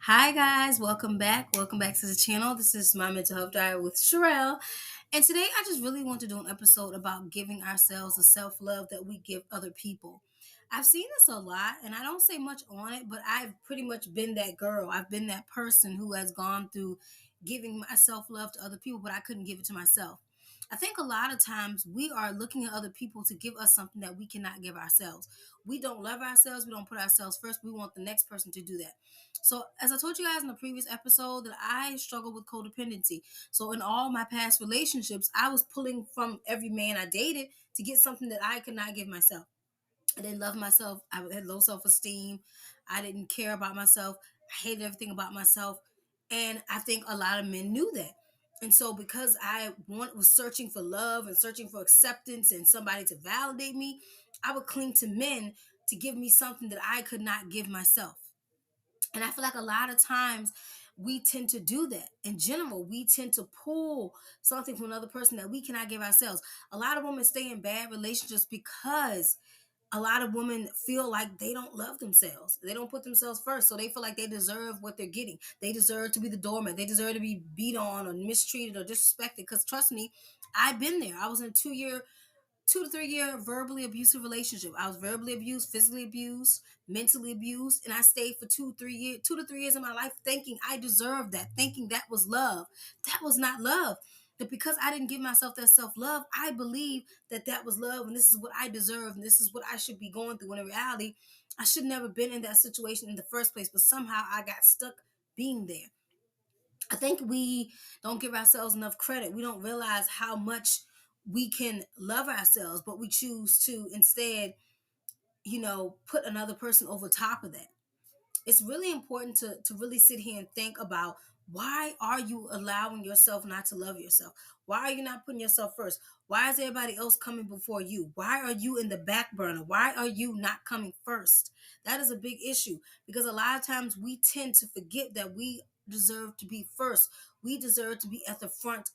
Hi guys, welcome back. Welcome back to the channel. This is my mental health diary with Sherelle. And today I just really want to do an episode about giving ourselves the self-love that we give other people. I've seen this a lot and I don't say much on it, but I've pretty much been that girl. I've been that person who has gone through giving my self-love to other people, but I couldn't give it to myself. I think a lot of times we are looking at other people to give us something that we cannot give ourselves. We don't love ourselves, we don't put ourselves first. We want the next person to do that. So, as I told you guys in the previous episode, that I struggle with codependency. So, in all my past relationships, I was pulling from every man I dated to get something that I could not give myself. I didn't love myself. I had low self esteem. I didn't care about myself. I hated everything about myself. And I think a lot of men knew that. And so, because was searching for love and searching for acceptance and somebody to validate me, I would cling to men to give me something that I could not give myself. And I feel like a lot of times we tend to do that. In general, we tend to pull something from another person that we cannot give ourselves. A lot of women stay in bad relationships because a lot of women feel like they don't love themselves. They don't put themselves first. So they feel like they deserve what they're getting. They deserve to be the doormat. They deserve to be beat on or mistreated or disrespected. Because trust me, I've been there. I was in a 2 to 3 year verbally abusive relationship. I was verbally abused, physically abused, mentally abused, and I stayed for 2 to 3 years of my life thinking I deserved that, thinking that was love. That was not love. That because I didn't give myself that self love, I believe that that was love, and this is what I deserve, and this is what I should be going through. When in reality, I should never been in that situation in the first place, but somehow I got stuck being there. I think we don't give ourselves enough credit. We don't realize how much we can love ourselves, but we choose to instead, put another person over top of that. It's really important to really sit here and think about, why are you allowing yourself not to love yourself? Why are you not putting yourself first? Why is everybody else coming before you? Why are you in the back burner? Why are you not coming first? That is a big issue, because a lot of times we tend to forget that we deserve to be first. We deserve to be at the front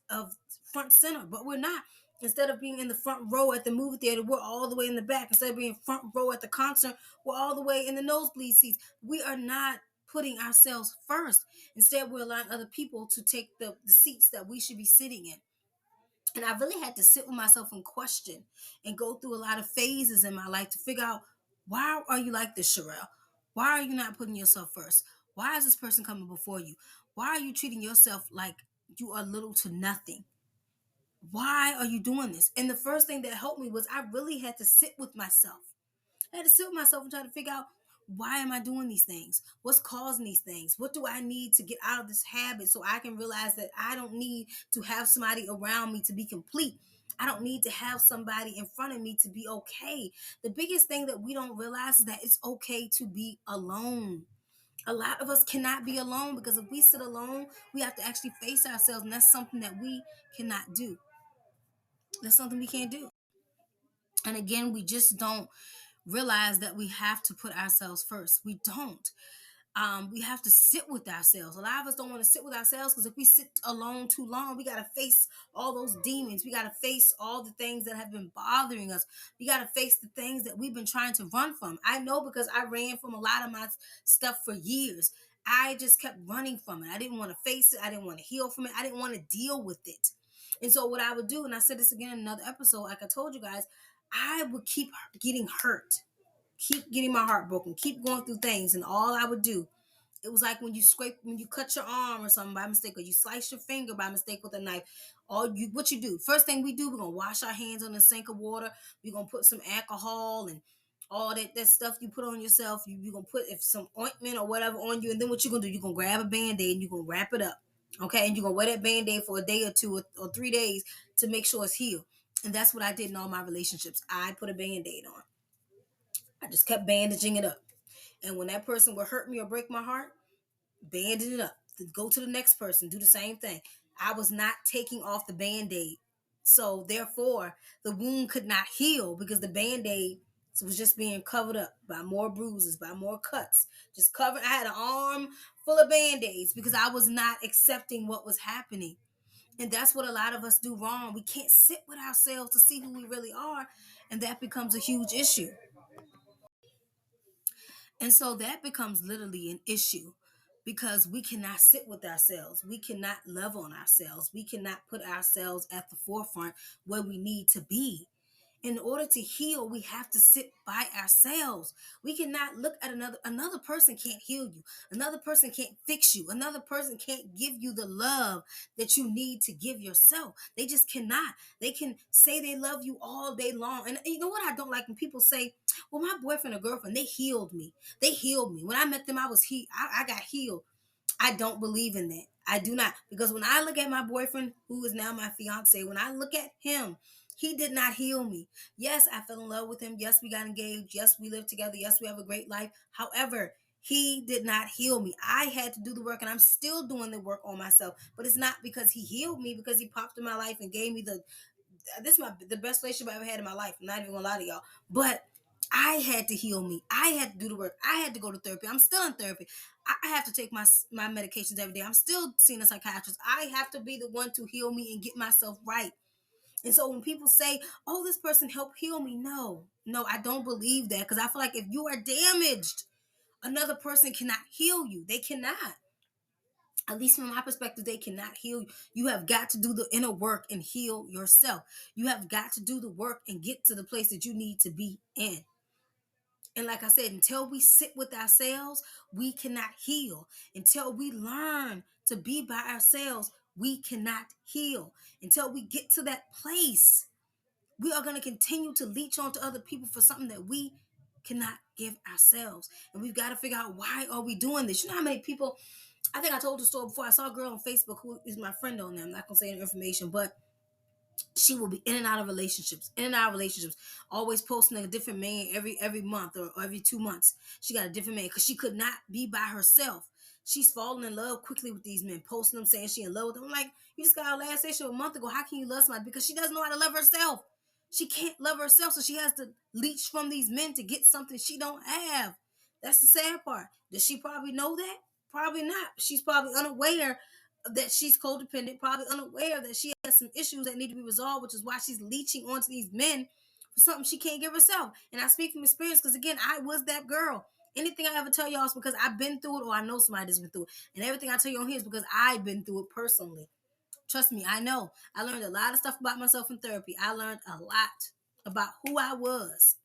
center, but we're not. Instead of being in the front row at the movie theater, we're all the way in the back. Instead of being front row at the concert, we're all the way in the nosebleed seats. We are not putting ourselves first. Instead, we're allowing other people to take the seats that we should be sitting in. And I really had to sit with myself and question and go through a lot of phases in my life to figure out, why are you like this, Sherelle? Why are you not putting yourself first? Why is this person coming before you? Why are you treating yourself like you are little to nothing? Why are you doing this? And the first thing that helped me was I really had to sit with myself. I had to sit with myself and try to figure out, why am I doing these things? What's causing these things? What do I need to get out of this habit so I can realize that I don't need to have somebody around me to be complete. I don't need to have somebody in front of me to be okay. The biggest thing that we don't realize is that it's okay to be alone. A lot of us cannot be alone, because if we sit alone, we have to actually face ourselves, and that's something that we cannot do. That's something we can't do. And again, we just don't realize that we have to put ourselves first. We don't. We have to sit with ourselves. A lot of us don't want to sit with ourselves, because if we sit alone too long, we got to face all those demons. We got to face all the things that have been bothering us. We got to face the things that we've been trying to run from. I know, because I ran from a lot of my stuff for years. I just kept running from it. I didn't want to face it. I didn't want to heal from it. I didn't want to deal with it. And so what I would do, and I said this again in another episode, like I told you guys, I would keep getting hurt, keep getting my heart broken, keep going through things. And all I would do, it was like when you cut your arm or something by mistake, or you slice your finger by mistake with a knife. What you do, first thing we do, we're gonna wash our hands on the sink of water. We're gonna put some alcohol and all that stuff you put on yourself. You're gonna put if some ointment or whatever on you, and then what you're gonna do, you're gonna grab a band-aid and you're gonna wrap it up. Okay, and you're gonna wear that band-aid for a day or two or 3 days to make sure it's healed. And that's what I did in all my relationships. I put a band-aid on. I just kept bandaging it up. And when that person would hurt me or break my heart, bandage it up. Go to the next person, do the same thing. I was not taking off the band-aid. So therefore, the wound could not heal, because the band-aid was just being covered up by more bruises, by more cuts. Just covered. I had an arm full of band-aids because I was not accepting what was happening. And that's what a lot of us do wrong. We can't sit with ourselves to see who we really are. And that becomes a huge issue. And so that becomes literally an issue. because we cannot sit with ourselves. We cannot love on ourselves. We cannot put ourselves at the forefront where we need to be. In order to heal, we have to sit by ourselves. We cannot look at another person can't heal you. Another person can't fix you. Another person can't give you the love that you need to give yourself. They just cannot. They can say they love you all day long. And you know what I don't like when people say, well, my boyfriend or girlfriend, they healed me. They healed me. When I met them, I got healed. I don't believe in that. I do not. Because when I look at my boyfriend, who is now my fiance, when I look at him, he did not heal me. Yes, I fell in love with him. Yes, we got engaged. Yes, we live together. Yes, we have a great life. However, he did not heal me. I had to do the work, and I'm still doing the work on myself. But it's not because he healed me, because he popped in my life and gave me this is the best relationship I ever had in my life. I'm not even gonna lie to y'all. But I had to heal me. I had to do the work. I had to go to therapy. I'm still in therapy. I have to take my medications every day. I'm still seeing a psychiatrist. I have to be the one to heal me and get myself right. And so when people say, "Oh, this person helped heal me," no, I don't believe that, because I feel like if you are damaged, another person cannot heal you. They cannot. At least from my perspective, they cannot heal you. You have got to do the inner work and heal yourself. You have got to do the work and get to the place that you need to be in. And like I said, until we sit with ourselves, we cannot heal. Until we learn to be by ourselves, we cannot heal. Until we get to that place, we are going to continue to leech onto other people for something that we cannot give ourselves. And we've got to figure out, why are we doing this? You know how many people, I think I told the story before. I saw a girl on Facebook who is my friend on there. I'm not going to say any information, but she will be in and out of relationships, always posting a different man every month, or every 2 months. She got a different man because she could not be by herself. She's falling in love quickly with these men, posting them, saying she in love with them. I'm like, you just got our last session a month ago. How can you love somebody? Because she doesn't know how to love herself. She can't love herself, so she has to leech from these men to get something she don't have. That's the sad part. Does she probably know that? Probably not. She's probably unaware that she's codependent, probably unaware that she has some issues that need to be resolved, which is why she's leeching onto these men for something she can't give herself. And I speak from experience, because again, I was that girl. Anything I ever tell y'all is because I've been through it, or I know somebody that's been through it. And everything I tell you on here is because I've been through it personally. Trust me, I know. I learned a lot of stuff about myself in therapy. I learned a lot about who I was.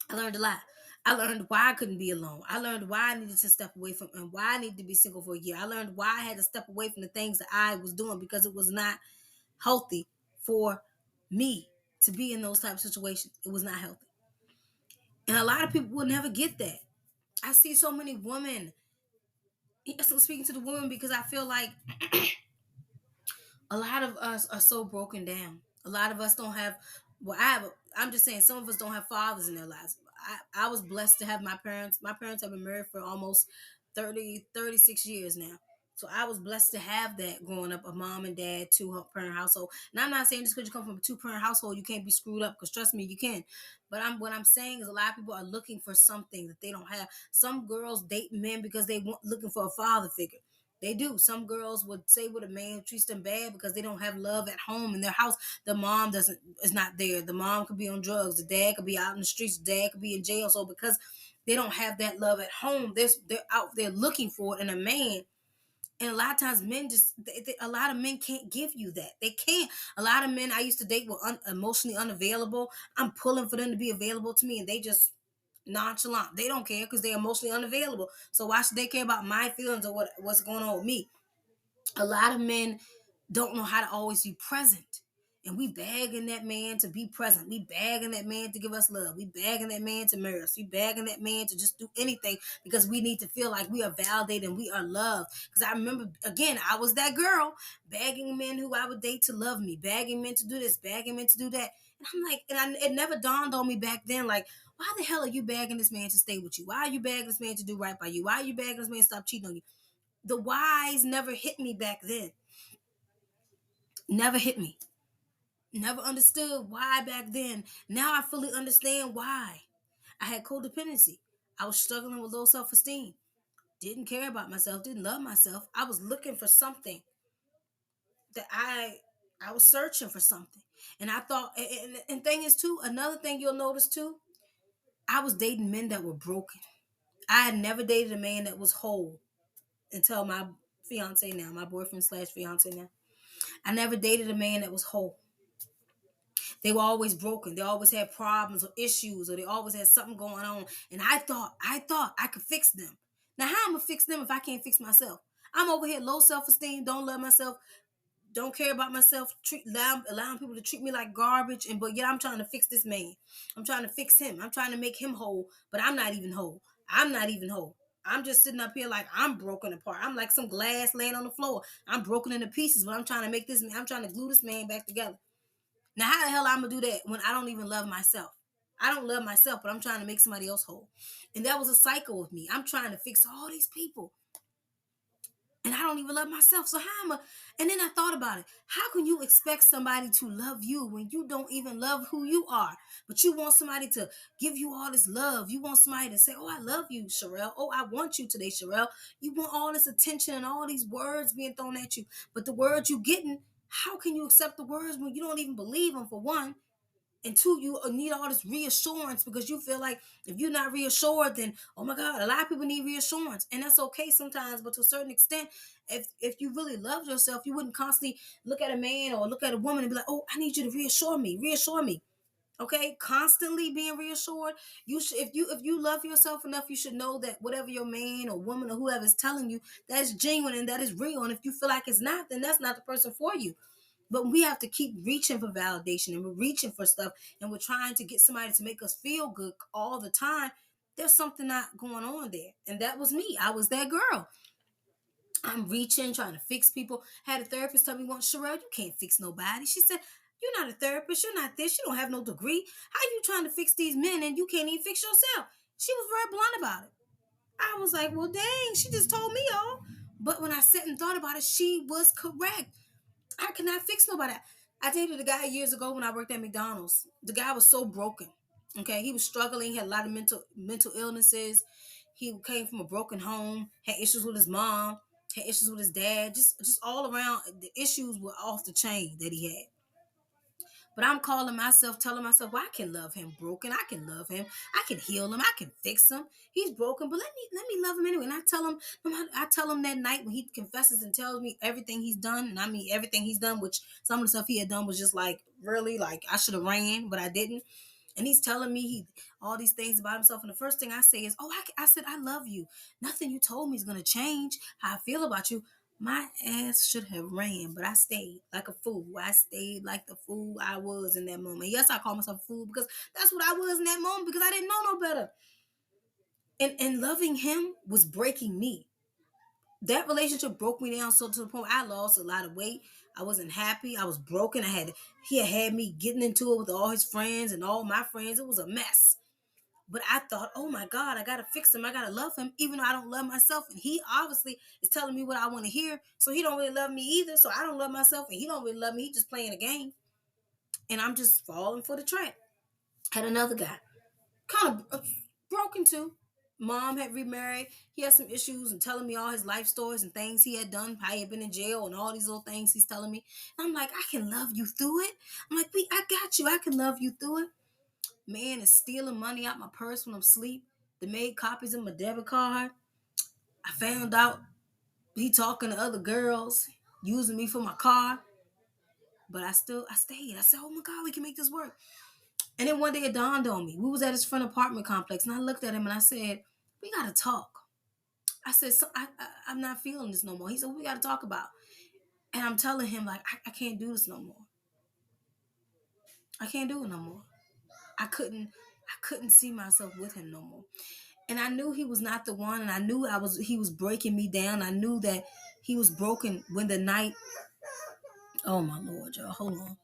I learned a lot. I learned why I couldn't be alone. I learned why I needed to step away from, and why I needed to be single for a year. I learned why I had to step away from the things that I was doing, because it was not healthy for me to be in those type of situations. It was not healthy. And a lot of people will never get that. I see so many women. Yes, I'm speaking to the women because I feel like a lot of us are so broken down. A lot of us don't have, well, I'm just saying, some of us don't have fathers in their lives. I was blessed to have my parents. My parents have been married for almost 36 years now. So I was blessed to have that growing up, a mom and dad, two-parent household. And I'm not saying just because you come from a two-parent household, you can't be screwed up, because trust me, you can. But what I'm saying is, a lot of people are looking for something that they don't have. Some girls date men because they want looking for a father figure. They do. Some girls would say what a man treats them bad because they don't have love at home in their house. The mom doesn't is not there. The mom could be on drugs. The dad could be out in the streets. The dad could be in jail. So because they don't have that love at home, they're out there looking for it in a man. And a lot of times men a lot of men can't give you that. They can't. A lot of men I used to date were emotionally unavailable. I'm pulling for them to be available to me, and they just nonchalant. They don't care because they're emotionally unavailable. So why should they care about my feelings or what's going on with me? A lot of men don't know how to always be present. And we begging that man to be present. We begging that man to give us love. We begging that man to marry us. We begging that man to just do anything because we need to feel like we are validated and we are loved. Because I remember, again, I was that girl begging men who I would date to love me, begging men to do this, begging men to do that. And I'm like, it never dawned on me back then, like, why the hell are you begging this man to stay with you? Why are you begging this man to do right by you? Why are you begging this man to stop cheating on you? The whys never hit me back then. Never hit me. Never understood why back then. Now I fully understand why. I had codependency. I was struggling with low self-esteem. Didn't care about myself, didn't love myself. I was looking for something that I was searching for something. And I thought, and thing is too, another thing you'll notice too, I was dating men that were broken. I had never dated a man that was whole. until my fiance now, my boyfriend slash fiance now. I never dated a man that was whole. They were always broken. They always had problems or issues, or they always had something going on. And I thought I could fix them. Now, how am I gonna fix them if I can't fix myself? I'm over here low self esteem, don't love myself, don't care about myself, allowing people to treat me like garbage. And but yet I'm trying to fix this man. I'm trying to fix him. I'm trying to make him whole, but I'm not even whole. I'm not even whole. I'm just sitting up here like I'm broken apart. I'm like some glass laying on the floor. I'm broken into pieces, but I'm trying to make this. I'm trying to glue this man back together. Now, how the hell I'm gonna do that when I don't even love myself? I don't love myself, but I'm trying to make somebody else whole. And that was a cycle with me. I'm trying to fix all these people, and I don't even love myself. So how am I? And then I thought about it. How can you expect somebody to love you when you don't even love who you are? But you want somebody to give you all this love. You want somebody to say, "Oh, I love you, Sherelle. Oh, I want you today, Sherelle." You want all this attention and all these words being thrown at you, but the words you getting, how can you accept the words when you don't even believe them? For one, and two, you need all this reassurance because you feel like if you're not reassured, then oh my God, a lot of people need reassurance. And that's okay sometimes, but to a certain extent, if you really loved yourself, you wouldn't constantly look at a man or look at a woman and be like, oh, I need you to reassure me. Okay, constantly being reassured. You should, if you love yourself enough, you should know that whatever your man or woman or whoever is telling you, that's genuine and that is real. And if you feel like it's not, then that's not the person for you. But we have to keep reaching for validation, and we're reaching for stuff, and we're trying to get somebody to make us feel good all the time. There's something not going on there. And that was me. I was that girl. I'm reaching, trying to fix people. Had a therapist tell me once, Sherelle, you can't fix nobody. She said, you're not a therapist. You're not this. You don't have no degree. How you trying to fix these men and you can't even fix yourself? She was very blunt about it. I was like, well, dang, she just told me all. But when I sat and thought about it, she was correct. I could not fix nobody. I dated a guy years ago when I worked at McDonald's. The guy was so broken. Okay, he was struggling. He had a lot of mental illnesses. He came from a broken home. Had issues with his mom. Had issues with his dad. Just all around, the issues were off the chain that he had. But I'm calling myself, telling myself, well, I can love him broken. I can love him. I can heal him. I can fix him. He's broken, but let me love him anyway. And I tell him, I tell him that night when he confesses and tells me everything he's done, and I mean everything he's done, which some of the stuff he had done was just like really like I should have ran, but I didn't. And he's telling me all these things about himself. And the first thing I say is, oh, I said, I love you. Nothing you told me is going to change how I feel about you. My ass should have ran, but I stayed like a fool. I stayed like the fool I was in that moment. Yes, I call myself a fool because that's what I was in that moment because I didn't know no better. And loving him was breaking me. That relationship broke me down so to the point I lost a lot of weight. I wasn't happy. I was broken. He had me getting into it with all his friends and all my friends. It was a mess. But I thought, oh my God, I gotta fix him. I gotta love him, even though I don't love myself. And he obviously is telling me what I want to hear. So he don't really love me either. So I don't love myself, and he don't really love me. He just playing a game, and I'm just falling for the trap. Had another guy, kind of broken too. Mom had remarried. He had some issues and telling me all his life stories and things he had done. How he had been in jail and all these little things he's telling me. And I'm like, I can love you through it. I'm like, I got you. I can love you through it. Man is stealing money out my purse when I'm asleep. They made copies of my debit card. I found out he talking to other girls, using me for my car. But I stayed. I said, oh my God, we can make this work. And then one day it dawned on me. We was at his front apartment complex, and I looked at him and I said, we gotta talk. I said, I'm not feeling this no more. He said, what we gotta talk about? And I'm telling him, like, I can't do this no more. I can't do it no more. I couldn't see myself with him no more. And I knew he was not the one, and I knew he was breaking me down. I knew that he was broken when the night, oh my Lord, y'all, hold on.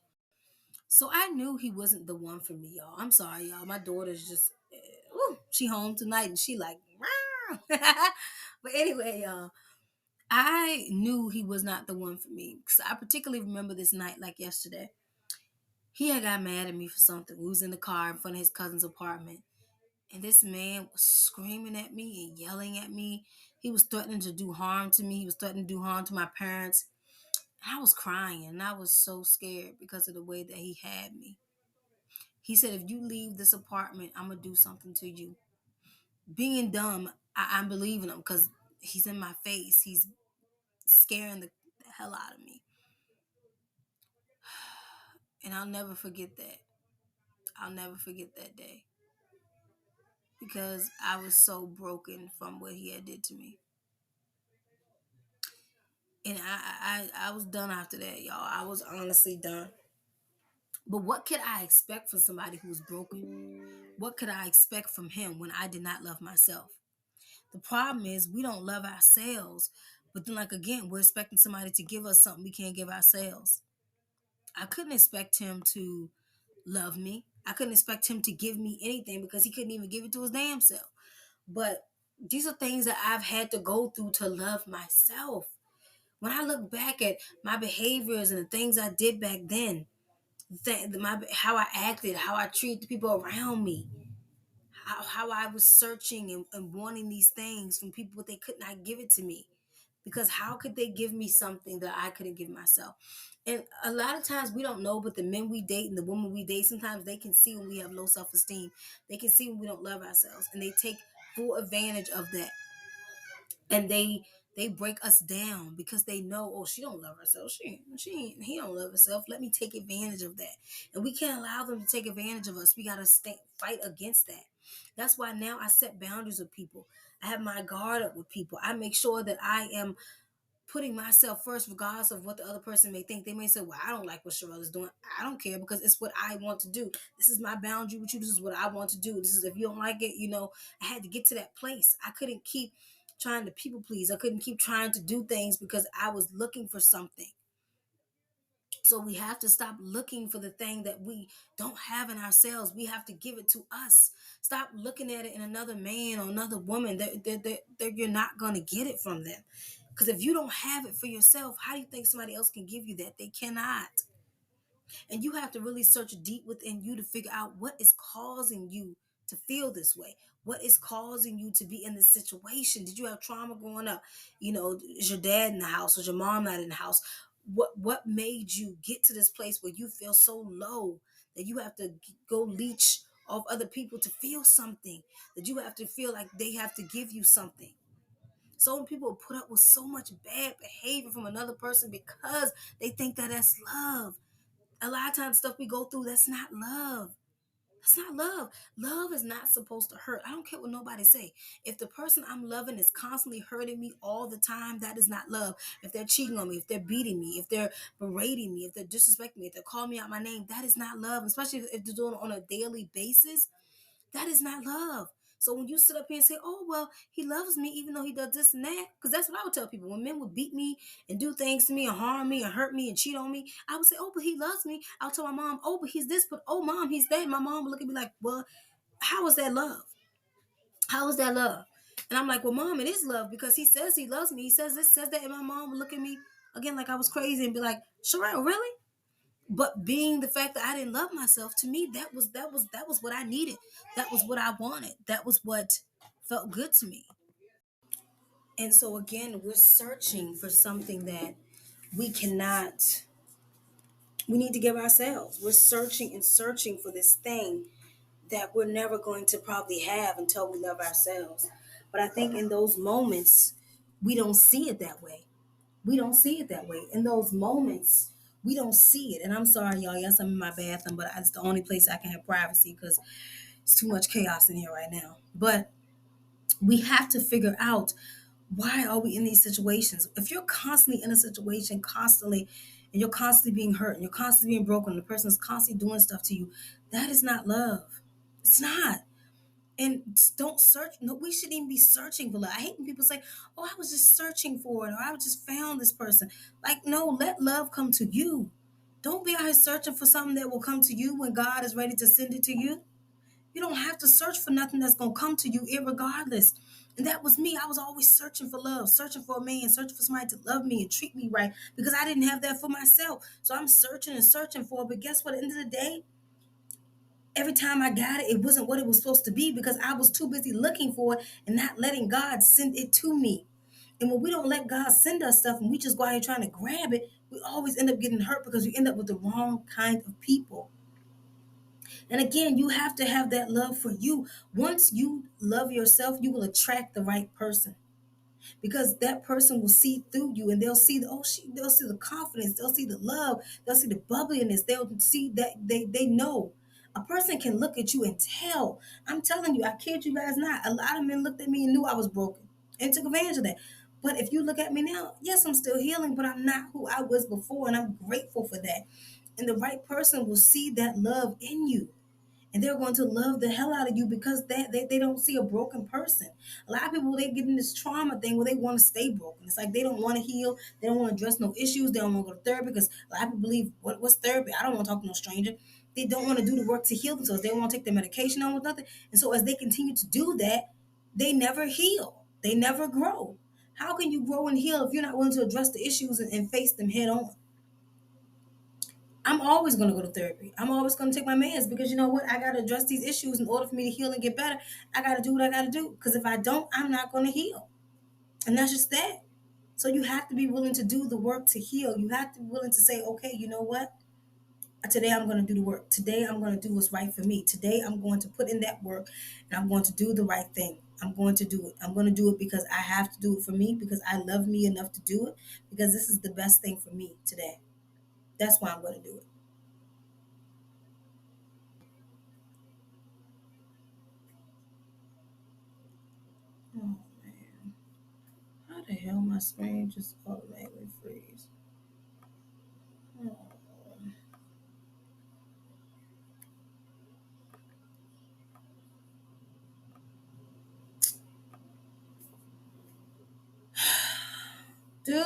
So I knew he wasn't the one for me, y'all. I'm sorry, y'all. My daughter's just she home tonight and she like but anyway, y'all, I knew he was not the one for me because I particularly remember this night like yesterday. He had got mad at me for something. We was in the car in front of his cousin's apartment. And this man was screaming at me and yelling at me. He was threatening to do harm to me. He was threatening to do harm to my parents. And I was crying and I was so scared because of the way that he had me. He said, if you leave this apartment, I'm going to do something to you. Being dumb, I'm believing him because He's in my face. He's scaring the hell out of me. And I'll never forget that. I'll never forget that day because I was so broken from what he had did to me. And I was done after that, y'all. I was honestly done. But what could I expect from somebody who was broken? What could I expect from him when I did not love myself? The problem is we don't love ourselves, but then like again, we're expecting somebody to give us something we can't give ourselves. I couldn't expect him to love me. I couldn't expect him to give me anything because he couldn't even give it to his damn self. But these are things that I've had to go through to love myself. When I look back at my behaviors and the things I did back then, how I acted, how I treated the people around me, how I was searching and wanting these things from people, but they could not give it to me. Because how could they give me something that I couldn't give myself? And a lot of times we don't know, but the men we date and the women we date, sometimes they can see when we have low self-esteem. They can see when we don't love ourselves, and they take full advantage of that. And they break us down because they know, oh, she don't love herself. He don't love herself. Let me take advantage of that. And we can't allow them to take advantage of us. We gotta fight against that. That's why now I set boundaries with people. I have my guard up with people. I make sure that I am putting myself first, regardless of what the other person may think. They may say, well, I don't like what Sherelle is doing. I don't care because it's what I want to do. This is my boundary with you. This is what I want to do. This is, if you don't like it, I had to get to that place. I couldn't keep trying to people please. I couldn't keep trying to do things because I was looking for something. So we have to stop looking for the thing that we don't have in ourselves. We have to give it to us. Stop looking at it in another man or another woman. That you're not going to get it from them. Because if you don't have it for yourself, how do you think somebody else can give you that? They cannot. And you have to really search deep within you to figure out what is causing you to feel this way. What is causing you to be in this situation? Did you have trauma growing up? Is your dad in the house? Was your mom not in the house? What made you get to this place where you feel so low that you have to go leech off other people to feel something? That you have to feel like they have to give you something? So many people put up with so much bad behavior from another person because they think that that's love. A lot of times stuff we go through, that's not love. That's not love. Love is not supposed to hurt. I don't care what nobody say. If the person I'm loving is constantly hurting me all the time, that is not love. If they're cheating on me, if they're beating me, if they're berating me, if they're disrespecting me, if they're calling me out my name, that is not love. Especially if they're doing it on a daily basis, that is not love. So when you sit up here and say, oh, well, he loves me even though he does this and that, because that's what I would tell people. When men would beat me and do things to me and harm me and hurt me and cheat on me, I would say, oh, but he loves me. I'll tell my mom, oh, but he's this, but oh, mom, he's that. My mom would look at me like, well, how is that love? How is that love? And I'm like, well, mom, it is love because he says he loves me. He says this, says that. And my mom would look at me again like I was crazy and be like, Sherelle, really? But being the fact that I didn't love myself, to me that was what I needed. That was what I wanted. That was what felt good to me. And so again, we're searching for something that we cannot, we need to give ourselves. We're searching and searching for this thing that we're never going to probably have until we love ourselves. But I think in those moments we don't see it that way. We don't see it that way. In those moments, we don't see it. And I'm sorry, y'all. Yes, I'm in my bathroom, but it's the only place I can have privacy because it's too much chaos in here right now. But we have to figure out, why are we in these situations? If you're constantly in a situation, constantly, and you're constantly being hurt, and you're constantly being broken, and the person is constantly doing stuff to you, that is not love. It's not. And don't search. No, we shouldn't even be searching for love. I hate when people say, oh, I was just searching for it, or I just found this person. Like, no, let love come to you. Don't be out here searching for something that will come to you when God is ready to send it to you. You don't have to search for nothing that's going to come to you irregardless. And that was me. I was always searching for love, searching for a man, searching for somebody to love me and treat me right because I didn't have that for myself. So I'm searching and searching for it. But guess what? At the end of the day, every time I got it, it wasn't what it was supposed to be because I was too busy looking for it and not letting God send it to me. And when we don't let God send us stuff and we just go out here trying to grab it, we always end up getting hurt because we end up with the wrong kind of people. And again, you have to have that love for you. Once you love yourself, you will attract the right person. because that person will see through you, and they'll see they'll see the confidence, they'll see the love, they'll see the bubbliness, they'll see that they know. A person can look at you and tell. I'm telling you, I kid you guys not. A lot of men looked at me and knew I was broken and took advantage of that. But if you look at me now, yes, I'm still healing, but I'm not who I was before, and I'm grateful for that. And the right person will see that love in you, and they're going to love the hell out of you because they don't see a broken person. A lot of people, they get in this trauma thing where they want to stay broken. It's like they don't want to heal, they don't want to address no issues, they don't want to go to therapy, because a lot of people believe, what's therapy? I don't want to talk to no stranger. They don't want to do the work to heal themselves. They don't want to take their medication on with nothing. And so as they continue to do that, they never heal, they never grow. How can you grow and heal if you're not willing to address the issues and face them head on? I'm always going to go to therapy. I'm always going to take my meds, because you know what? I got to address these issues in order for me to heal and get better. I got to do what I got to do, because if I don't, I'm not going to heal. And that's just that. So you have to be willing to do the work to heal. You have to be willing to say, okay, you know what? Today I'm going to do the work. Today I'm going to do what's right for me. Today I'm going to put in that work, and I'm going to do the right thing. I'm going to do it. I'm going to do it because I have to do it for me, because I love me enough to do it, because this is the best thing for me today. That's why I'm going to do it. Oh, man. How the hell my screen just automatically freeze? Oh. Dude,